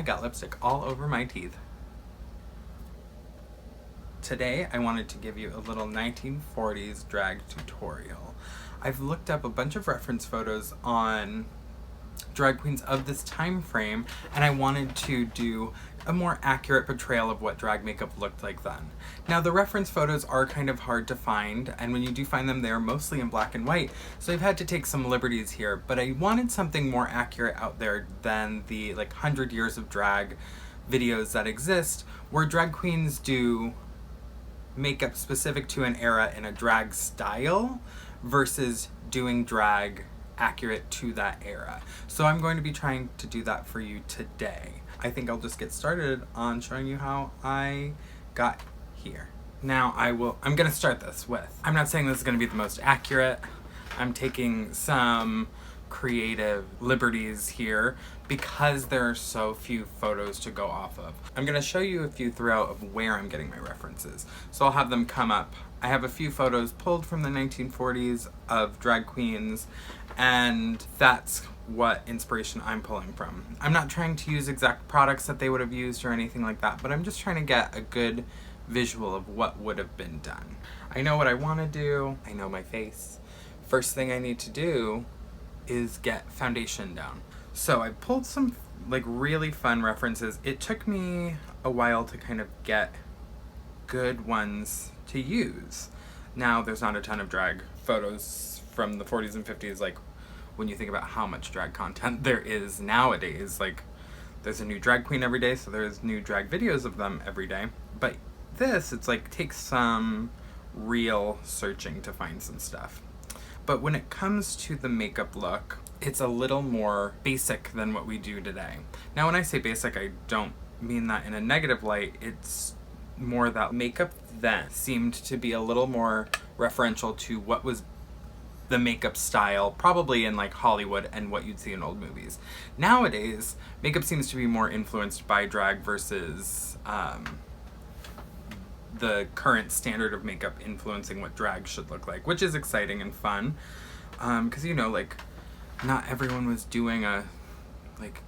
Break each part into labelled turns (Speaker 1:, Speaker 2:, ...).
Speaker 1: I got lipstick all over my teeth. Today I wanted to give you a little 1940s drag tutorial. I've looked up a bunch of reference photos on drag queens of this time frame, and I wanted to do a more accurate portrayal of what drag makeup looked like then. Now, the reference photos are kind of hard to find, and when you do find them, they're mostly in black and white, so I've had to take some liberties here, but I wanted something more accurate out there than the 100 years of drag videos that exist, where drag queens do makeup specific to an era in a drag style versus doing drag accurate to that era. So I'm going to be trying to do that for you today. I think I'll just get started on showing you how I got here. Now I'm gonna start this with, I'm not saying this is gonna be the most accurate. I'm taking some creative liberties here because there are so few photos to go off of. I'm gonna show you a few throughout of where I'm getting my references. So I'll have them come up. I have a few photos pulled from the 1940s of drag queens, and that's what inspiration I'm pulling from. I'm not trying to use exact products that they would have used or anything like that, but I'm just trying to get a good visual of what would have been done. I know what I want to do. I know my face. First thing I need to do is get foundation down. So I pulled some really fun references. It took me a while to kind of get good ones to use. Now there's not a ton of drag photos from the 40s and 50s, when you think about how much drag content there is nowadays. There's a new drag queen every day, so there's new drag videos of them every day. But this, it's takes some real searching to find some stuff. But when it comes to the makeup look, it's a little more basic than what we do today. Now when I say basic, I don't mean that in a negative light. It's more that makeup then seemed to be a little more referential to what was the makeup style, probably in Hollywood and what you'd see in old movies. Nowadays, makeup seems to be more influenced by drag versus the current standard of makeup influencing what drag should look like, which is exciting and fun. Because not everyone was doing a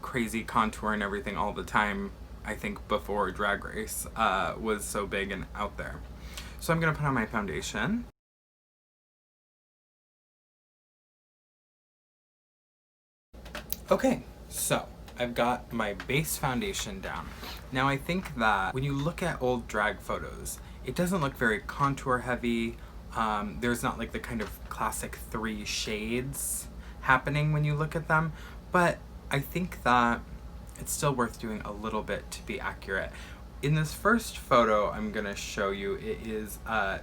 Speaker 1: crazy contour and everything all the time, I think, before Drag Race was so big and out there. So I'm gonna put on my foundation. Okay, so I've got my base foundation down. Now I think that when you look at old drag photos, it doesn't look very contour heavy. There's not the kind of classic 3 shades happening when you look at them, but I think that it's still worth doing a little bit to be accurate. In this first photo I'm gonna show you, it is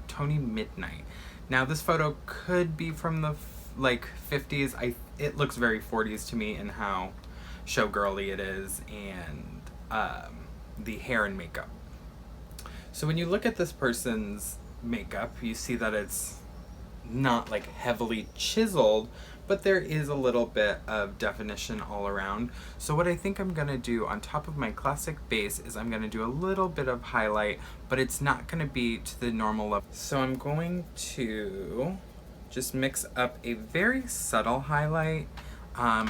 Speaker 1: Tony Midnight. Now this photo could be from the 50s. It looks very 40s to me in how showgirly it is, and the hair and makeup. So when you look at this person's makeup, you see that it's not heavily chiseled, but there is a little bit of definition all around. So what I think I'm gonna do on top of my classic base is I'm gonna do a little bit of highlight, but it's not gonna be to the normal level. So I'm going to just mix up a very subtle highlight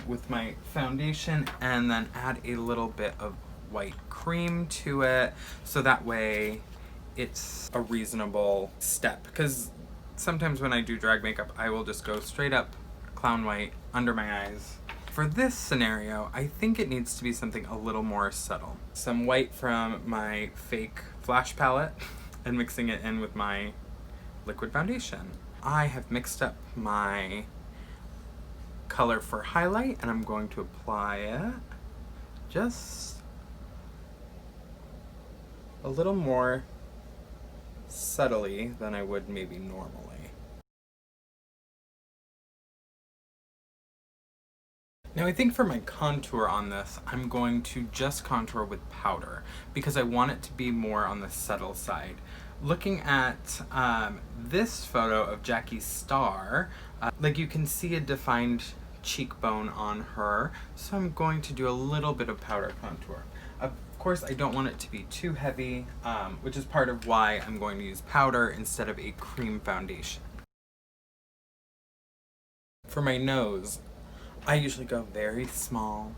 Speaker 1: with my foundation, and then add a little bit of white cream to it, so that way it's a reasonable step. Because sometimes when I do drag makeup, I will just go straight up clown white under my eyes. For this scenario, I think it needs to be something a little more subtle. Some white from my fake Flash palette and mixing it in with my liquid foundation. I have mixed up my color for highlight, and I'm going to apply it just a little more subtly than I would maybe normally. Now I think for my contour on this, I'm going to just contour with powder because I want it to be more on the subtle side. Looking at this photo of Jackie Star, you can see a defined cheekbone on her, so I'm going to do a little bit of powder contour. Of course, I don't want it to be too heavy, which is part of why I'm going to use powder instead of a cream foundation. For my nose, I usually go very small,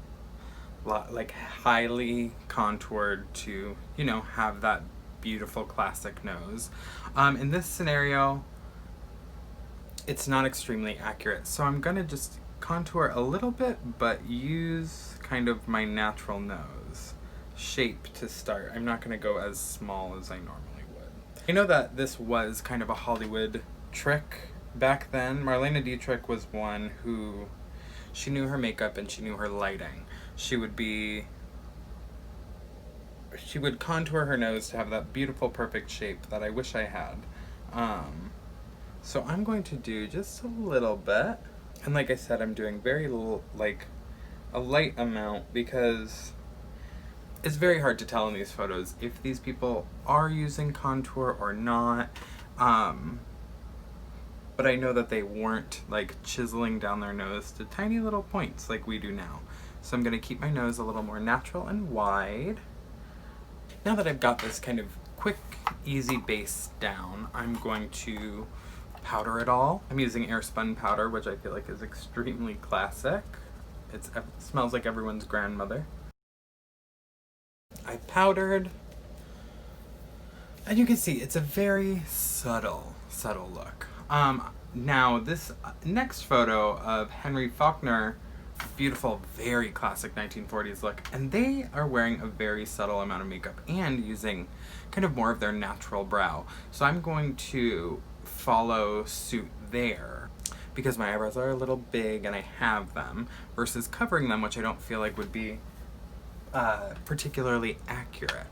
Speaker 1: like highly contoured to, you know, have that beautiful classic nose. In this scenario, it's not extremely accurate, so I'm gonna just contour a little bit, but use kind of my natural nose shape to start. I'm not gonna go as small as I normally would. I know that this was kind of a Hollywood trick back then. Marlene Dietrich was one who, she knew her makeup and she knew her lighting. She would contour her nose to have that beautiful, perfect shape that I wish I had. So I'm going to do just a little bit. And like I said, I'm doing very little, like a light amount, because it's very hard to tell in these photos if these people are using contour or not. But I know that they weren't like chiseling down their nose to tiny little points like we do now. So I'm gonna keep my nose a little more natural and wide. Now that I've got this kind of quick, easy base down, I'm going to powder it all. I'm using airspun powder, which I feel like is extremely classic. It smells like everyone's grandmother. I powdered, and you can see it's a very subtle look. Now this next photo of Henry Faulkner, beautiful, very classic 1940s look, and they are wearing a very subtle amount of makeup and using kind of more of their natural brow. So I'm going to follow suit there, because my eyebrows are a little big and I have them, versus covering them, which I don't feel like would be particularly accurate.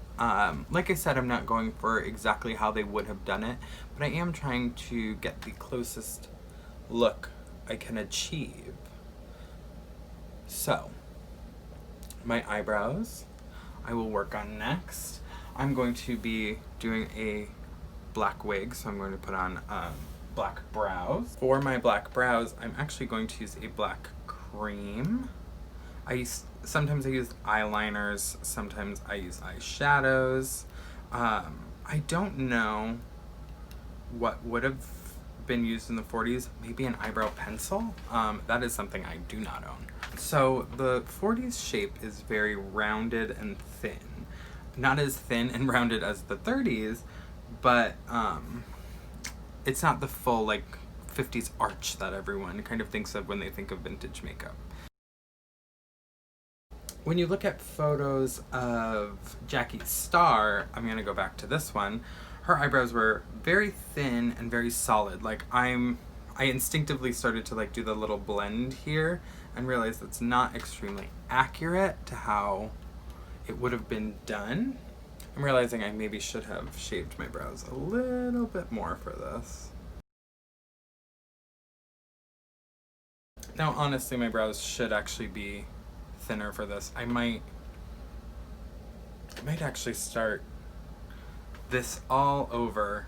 Speaker 1: Like I said, I'm not going for exactly how they would have done it, but I am trying to get the closest look I can achieve. So, my eyebrows I will work on next. I'm going to be doing a black wig, so I'm going to put on black brows. For my black brows, I'm actually going to use a black cream. Sometimes I use eyeliners, sometimes I use eyeshadows. I don't know what would have been used in the 40s, maybe an eyebrow pencil. That is something I do not own. So the 40s shape is very rounded and thin. Not as thin and rounded as the 30s, but it's not the full like 50s arch that everyone kind of thinks of when they think of vintage makeup. When you look at photos of Jackie Starr, I'm gonna go back to this one, her eyebrows were very thin and very solid. Like I instinctively started to like do the little blend here and realized that's not extremely accurate to how it would have been done. I'm realizing I maybe should have shaved my brows a little bit more for this. Now honestly, my brows should actually be thinner for this. I might actually start this all over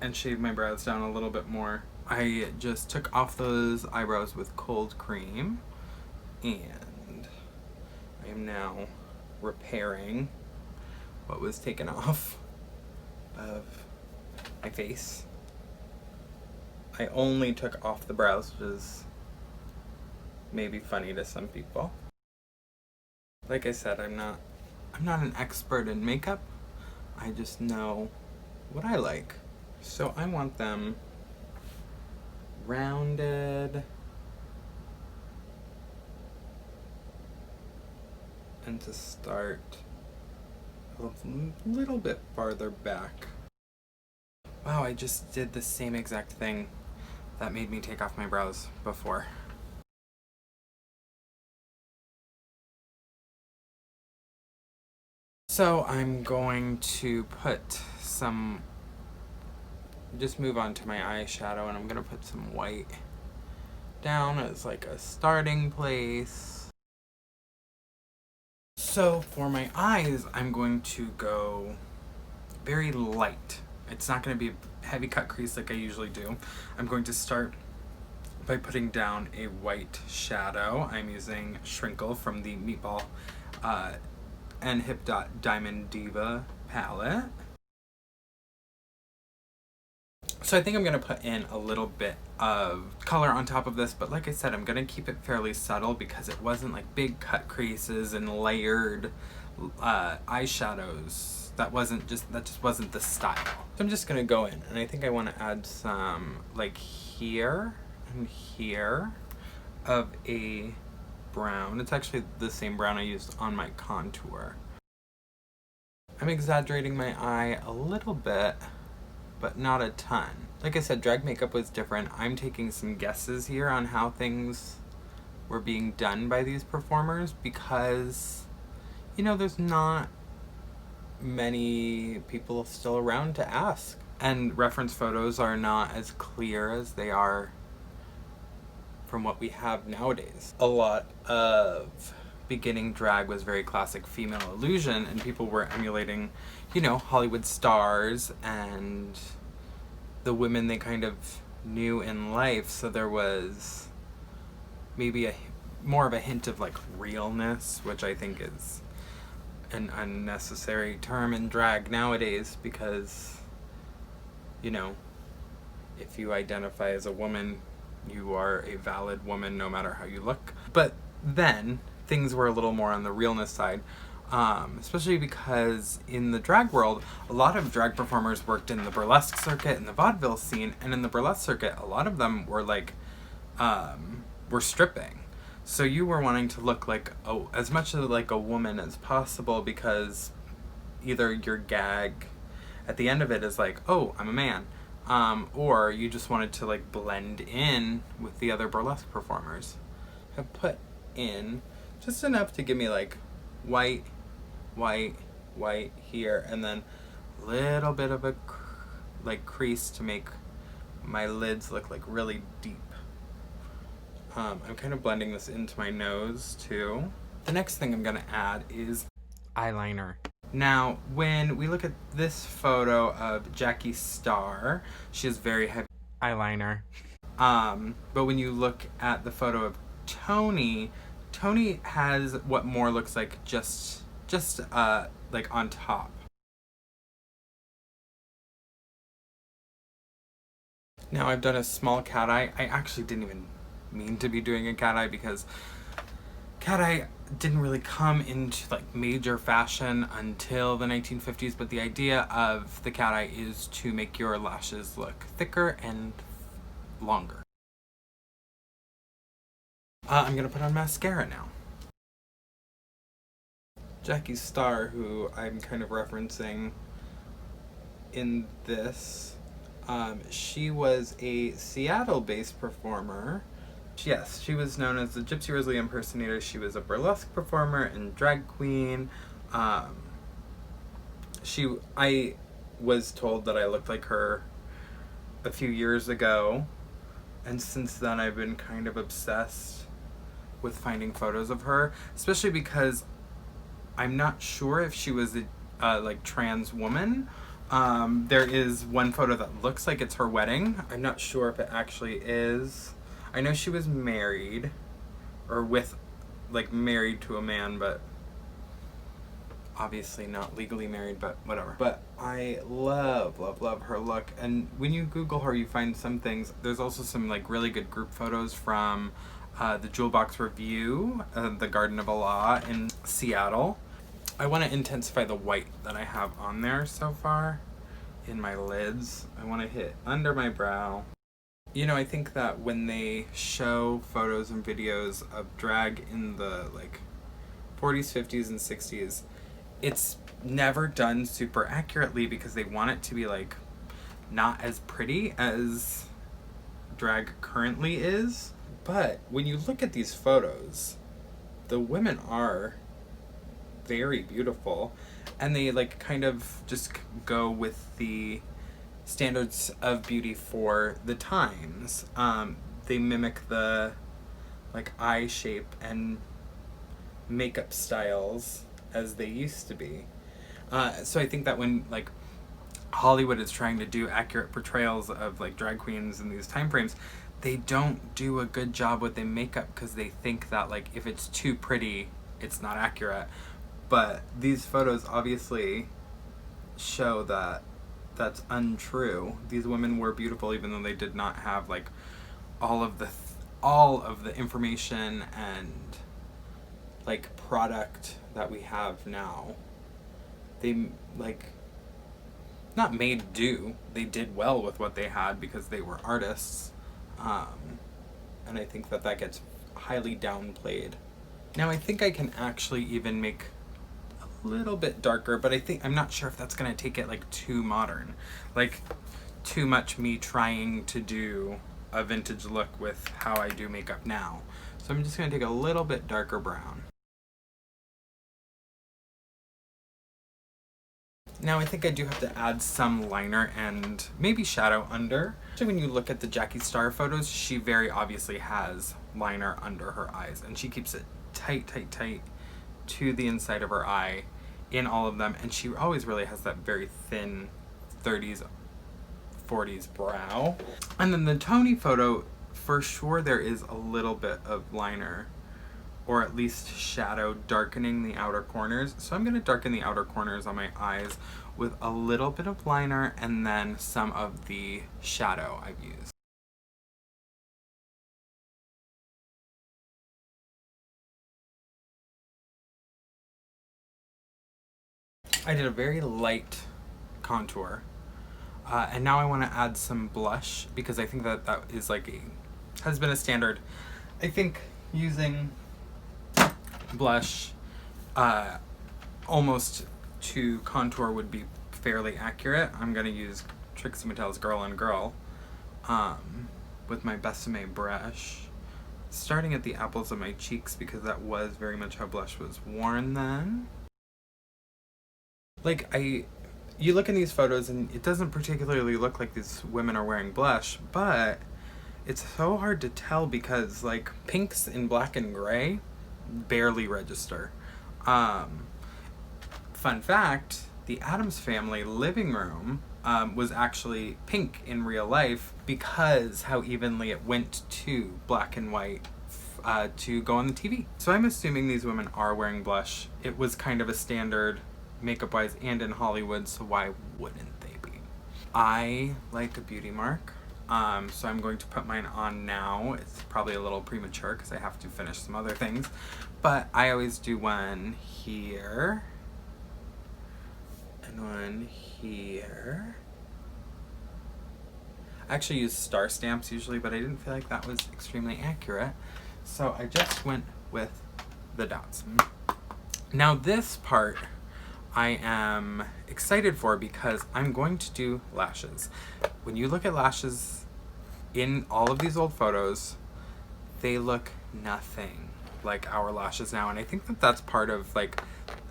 Speaker 1: and shave my brows down a little bit more. I just took off those eyebrows with cold cream, and I am now repairing what was taken off of my face. I only took off the brows, which is maybe funny to some people. Like I said, I'm not an expert in makeup. I just know what I like. So I want them rounded and to start a little bit farther back. Wow, I just did the same exact thing that made me take off my brows before. So I'm going to put some, just move on to my eyeshadow, and I'm gonna put some white down as like a starting place. So for my eyes, I'm going to go very light. It's not gonna be a heavy cut crease like I usually do. I'm going to start by putting down a white shadow. I'm using Shrinkle from the Meatball and Hip Dot Diamond Diva palette. So I think I'm going to put in a little bit of color on top of this, but like I said, I'm going to keep it fairly subtle because it wasn't like big cut creases and layered eyeshadows. That just wasn't the style. So I'm just going to go in, and I think I want to add some like here and here of a brown. It's actually the same brown I used on my contour. I'm exaggerating my eye a little bit, but not a ton. Like I said, drag makeup was different. I'm taking some guesses here on how things were being done by these performers because, you know, there's not many people still around to ask. And reference photos are not as clear as they are from what we have nowadays. A lot of beginning drag was very classic female illusion, and people were emulating, you know, Hollywood stars and the women they kind of knew in life. So there was maybe more of a hint of like realness, which I think is an unnecessary term in drag nowadays because, you know, if you identify as a woman, you are a valid woman no matter how you look. But then things were a little more on the realness side, especially because in the drag world, a lot of drag performers worked in the burlesque circuit and the vaudeville scene, and in the burlesque circuit, a lot of them were like, were stripping. So you were wanting to look like as much like a woman as possible because either your gag at the end of it is like, oh, I'm a man, or you just wanted to like blend in with the other burlesque performers. I put in just enough to give me like white, white, white here, and then a little bit of a like crease to make my lids look like really deep. I'm kind of blending this into my nose too. The next thing I'm gonna add is eyeliner. Now, when we look at this photo of Jackie Starr, she has very heavy eyeliner. But when you look at the photo of Tony has what more looks like just like on top. Now I've done a small cat eye. I actually didn't even mean to be doing a cat eye because cat eye didn't really come into like major fashion until the 1950s, but the idea of the cat eye is to make your lashes look thicker and longer. I'm gonna put on mascara now. Jackie Starr, who I'm kind of referencing in this, she was a Seattle-based performer. Yes, she was known as the Gypsy Rose Lee impersonator. She was a burlesque performer and drag queen. I was told that I looked like her a few years ago, and since then I've been kind of obsessed with finding photos of her, especially because I'm not sure if she was a like trans woman. There is one photo that looks like it's her wedding. I'm not sure if it actually is. I know she was married, or married to a man, but obviously not legally married, but whatever. But I love her look, and when you Google her, you find some things. There's also some like really good group photos from the Jewel Box Review, the Garden of Allah in Seattle. I want to intensify the white that I have on there so far in my lids. I want to hit under my brow. You know, I think that when they show photos and videos of drag in the like 40s, 50s, and 60s, it's never done super accurately because they want it to be like not as pretty as drag currently is. But when you look at these photos, the women are very beautiful, and they like kind of just go with the standards of beauty for the times. They mimic the like eye shape and makeup styles as they used to be. So I think that when like Hollywood is trying to do accurate portrayals of like drag queens in these time frames, they don't do a good job with the makeup because they think that like if it's too pretty, it's not accurate. But these photos obviously show that that's untrue. These women were beautiful even though they did not have like all of the information and like product that we have now. They like not made do. They did well with what they had because they were artists. And I think that gets highly downplayed. Now I think I can actually even make a little bit darker, but I'm not sure if that's gonna take it like too modern. Like too much me trying to do a vintage look with how I do makeup now. So I'm just gonna take a little bit darker brown. Now I think I do have to add some liner and maybe shadow under. Actually, when you look at the Jackie Star photos, she very obviously has liner under her eyes, and she keeps it tight, tight, tight to the inside of her eye in all of them, and she always really has that very thin 30s, 40s brow. And then the Tony photo, for sure there is a little bit of liner, or at least shadow darkening the outer corners. So I'm gonna darken the outer corners on my eyes with a little bit of liner and then some of the shadow I've used. I did a very light contour. And now I want to add some blush because I think that is like has been a standard. I think using blush almost to contour would be fairly accurate. I'm going to use Trixie Mattel's Girl on Girl with my Besame brush, starting at the apples of my cheeks because that was very much how blush was worn then. Like you look in these photos and it doesn't particularly look like these women are wearing blush, but it's so hard to tell because like pinks in black and gray barely register. Fun fact, the Addams Family living room was actually pink in real life because how evenly it went to black and white to go on the TV. So I'm assuming these women are wearing blush. It was kind of a standard makeup wise and in Hollywood, so why wouldn't they be? I like a beauty mark, so I'm going to put mine on now. It's probably a little premature because I have to finish some other things, but I always do one here and one here. I actually use star stamps usually, but I didn't feel like that was extremely accurate, so I just went with the dots. Now this part I am excited for because I'm going to do lashes. When you look at lashes in all of these old photos, they look nothing like our lashes now, and I think that that's part of like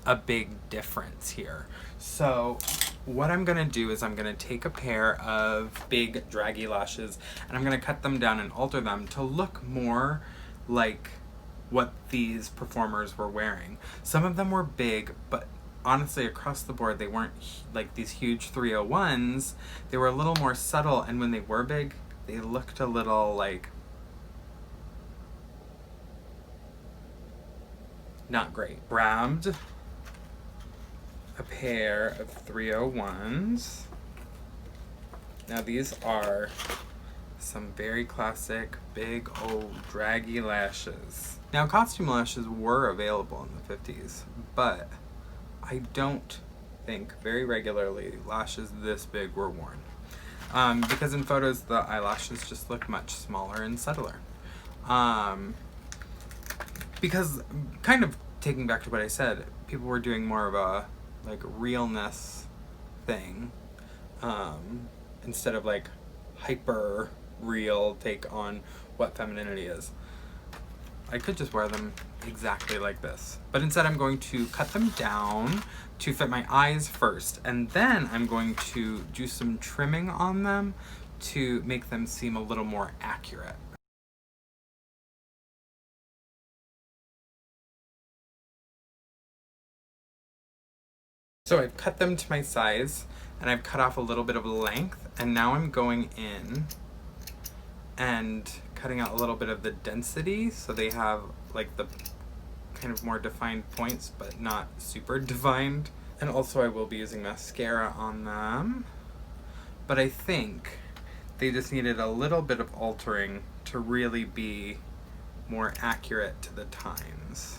Speaker 1: a big difference here. So what I'm gonna do is I'm gonna take a pair of big draggy lashes and I'm gonna cut them down and alter them to look more like what these performers were wearing. Some of them were big, but honestly across the board they weren't like these huge 301s. They were a little more subtle, and when they were big they looked a little like not great. Grabbed a pair of 301s. Now these are some very classic big old draggy lashes. Now costume lashes were available in the 50s, but I don't think very regularly lashes this big were worn. Because in photos the eyelashes just look much smaller and subtler. Because kind of taking back to what I said, people were doing more of a like realness thing instead of like hyper real take on what femininity is. I could just wear them exactly like this, but instead I'm going to cut them down to fit my eyes first, and then I'm going to do some trimming on them to make them seem a little more accurate. So I've cut them to my size and I've cut off a little bit of length, and now I'm going in and cutting out a little bit of the density so they have like the kind of more defined points but not super defined. And also I will be using mascara on them but I think they just needed a little bit of altering to really be more accurate to the times.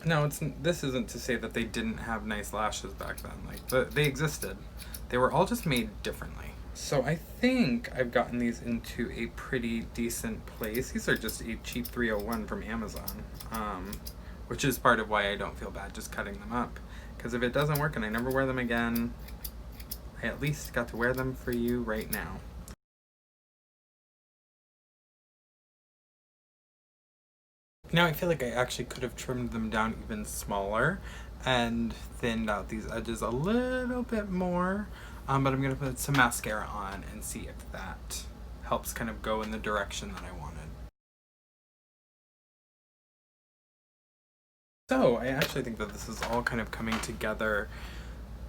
Speaker 1: No, this isn't to say that they didn't have nice lashes back then. Like, they existed. They were all just made differently. So I think I've gotten these into a pretty decent place. These are just a cheap 301 from Amazon, which is part of why I don't feel bad just cutting them up. Because if it doesn't work and I never wear them again, I at least got to wear them for you right now. Now I feel like I actually could have trimmed them down even smaller and thinned out these edges a little bit more, but I'm going to put some mascara on and see if that helps kind of go in the direction that I wanted. So I actually think that this is all kind of coming together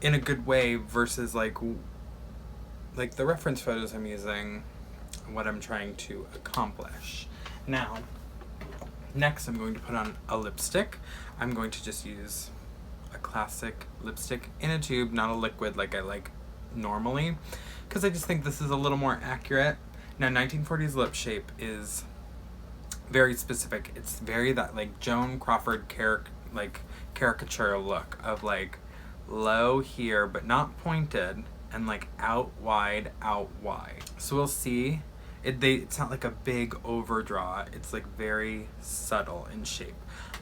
Speaker 1: in a good way versus like the reference photos I'm using, what I'm trying to accomplish. Now, next I'm going to put on a lipstick. I'm going to just use a classic lipstick in a tube, not a liquid like I like normally, because I just think this is a little more accurate. Now 1940s lip shape is very specific. It's very that like Joan Crawford caricature look of like low here but not pointed and like out wide. So we'll see. It's not like a big overdraw. It's like very subtle in shape.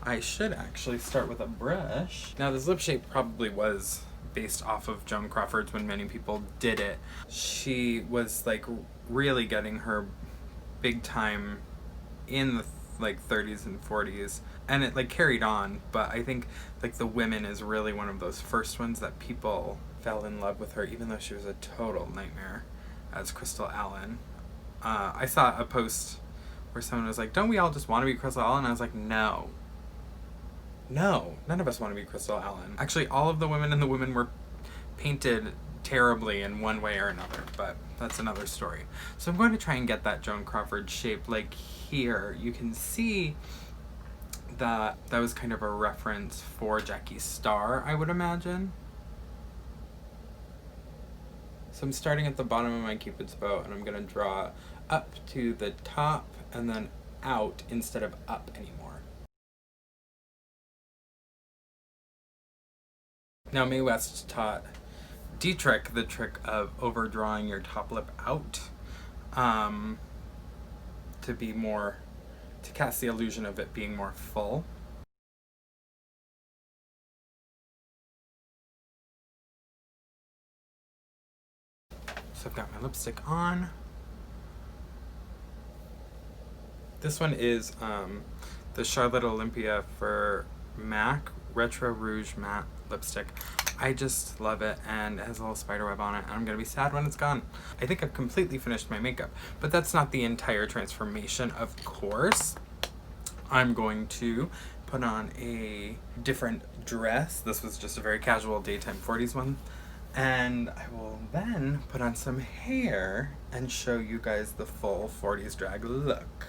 Speaker 1: I should actually start with a brush. Now this lip shape probably was based off of Joan Crawford's when many people did it. She was like really getting her big time in the like 30s and 40s, and it like carried on, but I think like The Women is really one of those first ones that people fell in love with her, even though she was a total nightmare as Crystal Allen. I saw a post where someone was like, don't we all just want to be Crystal Allen? And I was like, no, none of us want to be Crystal Allen. Actually, all of the women in The Women were painted terribly in one way or another, but that's another story. So I'm going to try and get that Joan Crawford shape. Like here, you can see that that was kind of a reference for Jackie Starr, I would imagine. So I'm starting at the bottom of my Cupid's bow, and I'm going to draw up to the top and then out instead of up anymore. Now Mae West taught Dietrich the trick of overdrawing your top lip out to cast the illusion of it being more full. So I've got my lipstick on. This one is the Charlotte Olympia for MAC Retro Rouge Matte Lipstick. I just love it, and it has a little spider web on it, and I'm gonna be sad when it's gone. I think I've completely finished my makeup, but that's not the entire transformation, of course. I'm going to put on a different dress. This was just a very casual daytime 40s one. And I will then put on some hair and show you guys the full 40s drag look.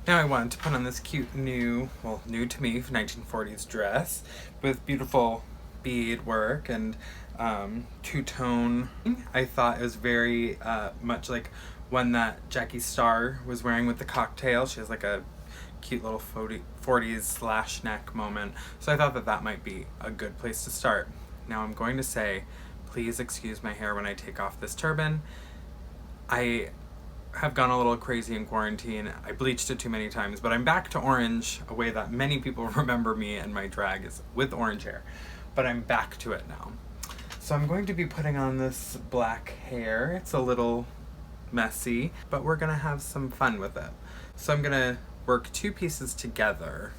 Speaker 1: Now I wanted to put on this cute new to me 1940s dress with beautiful bead work and two-tone. I thought it was very much like one that Jackie Starr was wearing with the cocktail. She has like a cute little 40s slash neck moment. So I thought that that might be a good place to start. Now I'm going to say, please excuse my hair when I take off this turban. I have gone a little crazy in quarantine. I bleached it too many times, but I'm back to orange, a way that many people remember me and my drag is with orange hair. But I'm back to it now. So I'm going to be putting on this black hair. It's a little messy, but we're gonna have some fun with it. So I'm gonna work two pieces together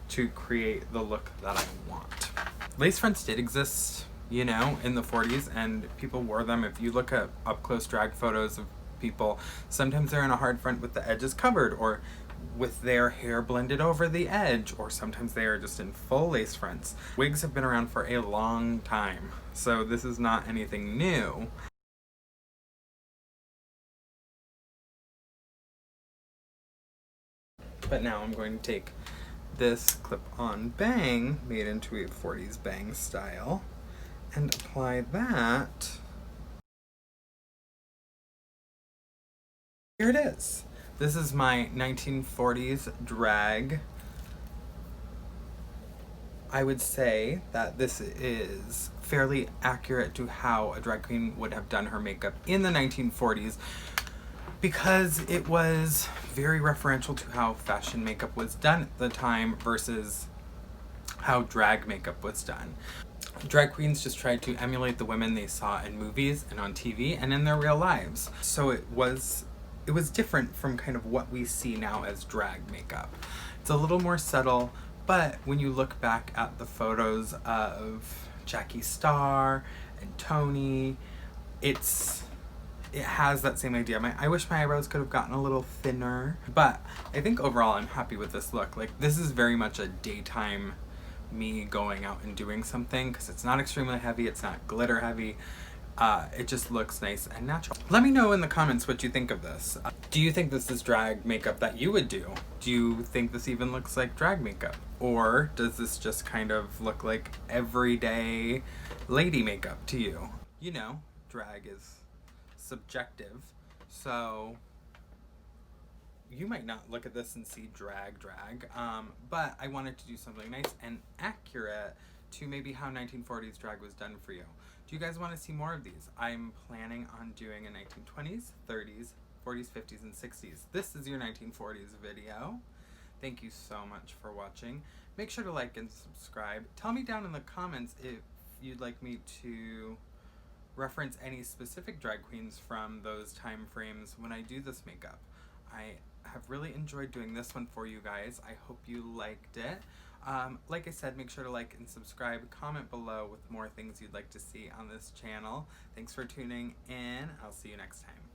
Speaker 1: to create the look that I want. Lace fronts did exist, you know, in the 40s, and people wore them. If you look at up-close drag photos of people, sometimes they're in a hard front with the edges covered, or with their hair blended over the edge, or sometimes they are just in full lace fronts. Wigs have been around for a long time, so this is not anything new. But now I'm going to take this clip-on bang made into a 40s bang style and apply that Here it is. This is my 1940s drag. I would say that this is fairly accurate to how a drag queen would have done her makeup in the 1940s because it was very referential to how fashion makeup was done at the time versus how drag makeup was done. Drag queens just tried to emulate the women they saw in movies and on TV and in their real lives. So it was different from kind of what we see now as drag makeup. It's a little more subtle, but when you look back at the photos of Jackie Starr and Tony, it has that same idea. I wish my eyebrows could have gotten a little thinner, but I think overall I'm happy with this look. Like, this is very much a daytime me going out and doing something because it's not extremely heavy, it's not glitter heavy. It just looks nice and natural. Let me know in the comments what you think of this. Do you think this is drag makeup that you would do? Do you think this even looks like drag makeup? Or does this just kind of look like everyday lady makeup to you? You know, drag is subjective, so you might not look at this and see drag, but I wanted to do something nice and accurate to maybe how 1940s drag was done for you. Do you guys want to see more of these? I'm planning on doing a 1920s, 30s, 40s, 50s, and 60s. This is your 1940s video. Thank you so much for watching. Make sure to like and subscribe. Tell me down in the comments if you'd like me to reference any specific drag queens from those time frames when I do this makeup. I have really enjoyed doing this one for you guys. I hope you liked it. Like I said, make sure to like and subscribe. Comment below with more things you'd like to see on this channel. Thanks for tuning in. I'll see you next time.